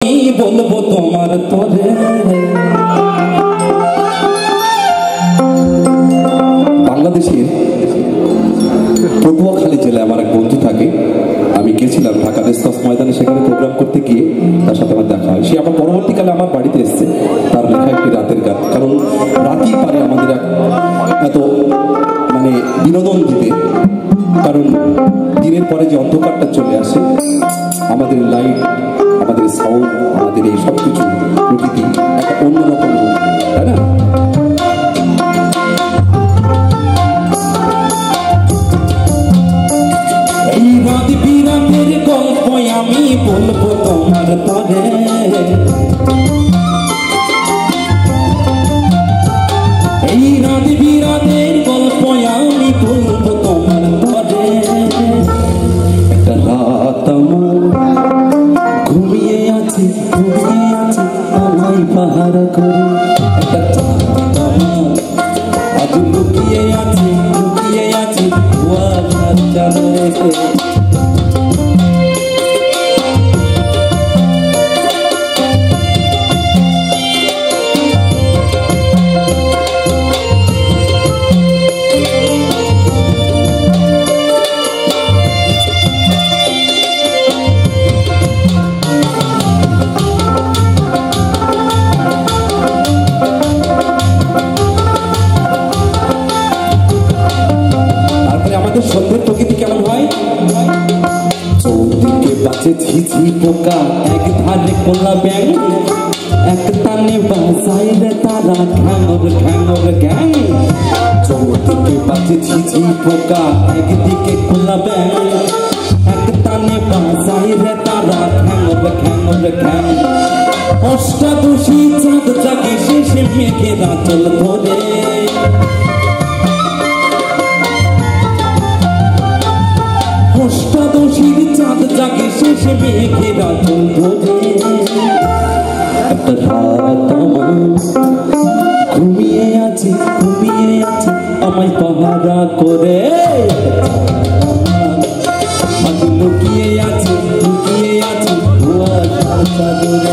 বলবো তোমার তরে বাংলাদেশের পটুয়াখালী জেলায় আমার এক বন্ধু থাকে। আমি গেছিলাম ঢাকা রেস্তোরাঁ ময়দানে, সেখানে প্রোগ্রাম করতে গিয়ে তার সাথে আমার দেখা হয়। সে আবার পরবর্তীকালে আমার বাড়িতে এসছে, তার লেখা একটি রাতের গান। কারণ রাতেই পারে আমাদের এত মানে বিনোদন দিতে, কারণ দিনের পরে যে অন্ধকারটা চলে আসে, আমাদের লাইট, আমাদের সাউন্ড, আমাদের এই সব কিছু প্রকৃতি একটা অন্যরকম রূপ, তাই না? এই রাত বিরাতের গল্প আমি বলবো তোমার তরে, এই রাত বিরাতের গল্প আমি বলবো তোমার তরে। একটা রাত আমার ঘুমিয়ে আছে আমায় পাহারা করে, একটা চাঁদ আমার আজ লুকিয়ে আছে কুয়াশার চাদরে। সন্ধ্যের প্রকৃতি কেমন হয়? চৌদিকে বাঁচে ঝিঝি পোকা, এক ধারে কোলা ব্যাং, এক টানে বাসায় রে তারা ঘ্যাঙর গ্যাং। চৌদিকে বাঁচে ঝিঝি পোকা, একদিকে কোলা ব্যাং, এক টানে বাসায় রে তারা ঘ্যাঙর গ্যাং। অষ্টাদশী চাঁদ জাগে শেষে মেঘের আঁচল ধরে, অষ্টাদশীর চাঁদ জাগে শেষে মেঘের আঁচল ধরে। একটা রাত আমার ঘুমিয়ে আছে আমায় পাহারা করে, আজ লুকিয়ে আছে কুয়াশার চাদরে।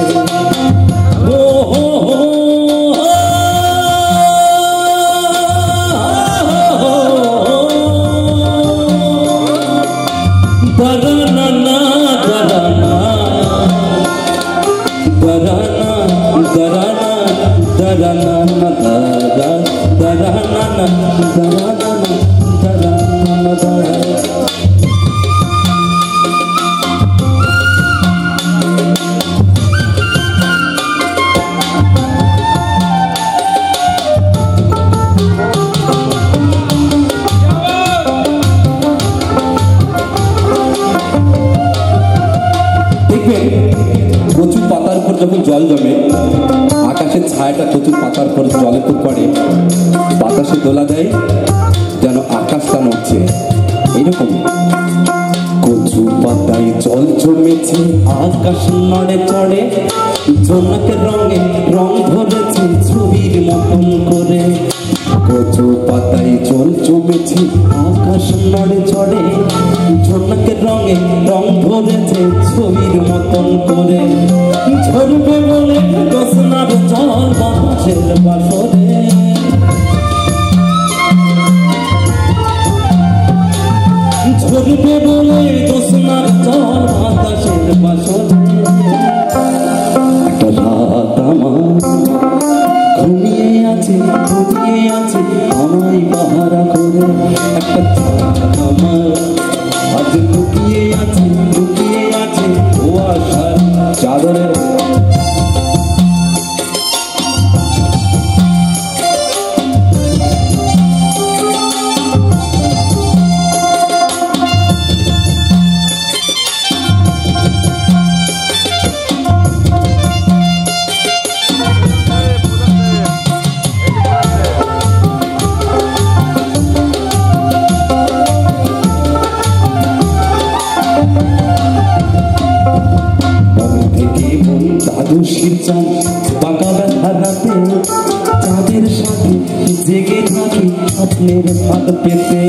প্রচুর পাতার উপর যখন জল জমে, আকাশের ছায়াটা প্রচুর পাতার উপর জলের উপর পড়ে, বাতাসে দোলা দেয় যেন আকাশটা নড়ছে। এইরকম কচু পাতায় জল জমেছে, আকাশ নড়ে চড়ে, জোনাকের রঙে রং ধরেছে ছবির মতন করে। কচু পাতায় জল জমেছে, আকাশ নড়ে চড়ে, জোনাকের রঙে রং ধরেছে ছবির মতন করে। ঝরবে বলে দোসনার জল বাতাসের বাসরে, ঝরবে বলে দোসনার জল বাতাসের বাসরে। একটা রাত আমার ঘুমিয়ে আছে আমায় পাহারা করে, একটা চাঁদ আমার আজ লুকিয়ে আছে কুয়াশার চাদরে। চাঁদের সাথে জেগে থাকি স্বপ্নের ভাত পেতে,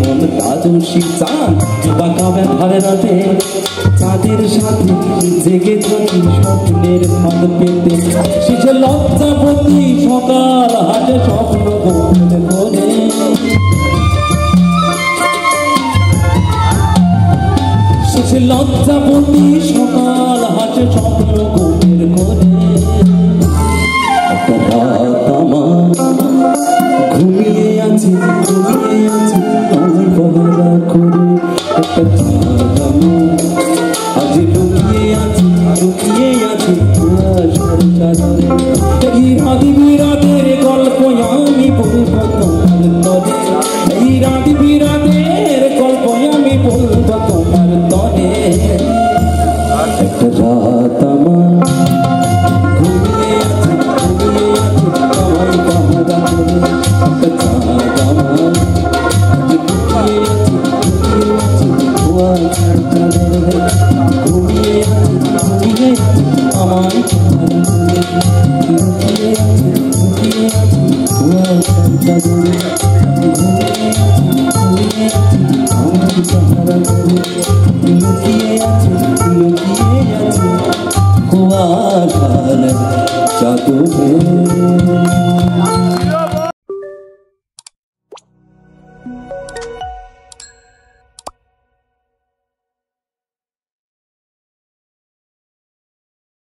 মন দাদুষি চাঁদ বাঁকা ব্যথার রাতে চাঁদের সাথে জেগে থাকি স্বপ্নের ফাঁদ পেতে শেষে লজ্জাবতী সকাল হাটে স্বপ্ন গোপন করে শেষে লজ্জাবতী সকাল হাটে স্বপ্ন গোপন করে একটা রাত আমার ঘুমিয়ে আছে আমার বহরা করে একটা চাঁদ আমার আজ লুকিয়ে আছে কুয়াশার চাদরে এই রাধি বিরাদের গল্প আমি বলবো তোমার তরে এই রাধি বিরাদের গল্প আমি বলবো তোমার তরে একটা রাত আমার ঘুমিয়ে আছে আমার বাহারা করে একটা চাঁদ আমার আজ লুকিয়ে আছে কুয়াশার চাদরে ঘুমিয়ে আছে আমার লুকিয়ে আছে কুয়াশার চাদরে ঘুমিয়ে আছে আমার বাহারা করে লুকিয়ে আছে কুয়াশার চাদরে।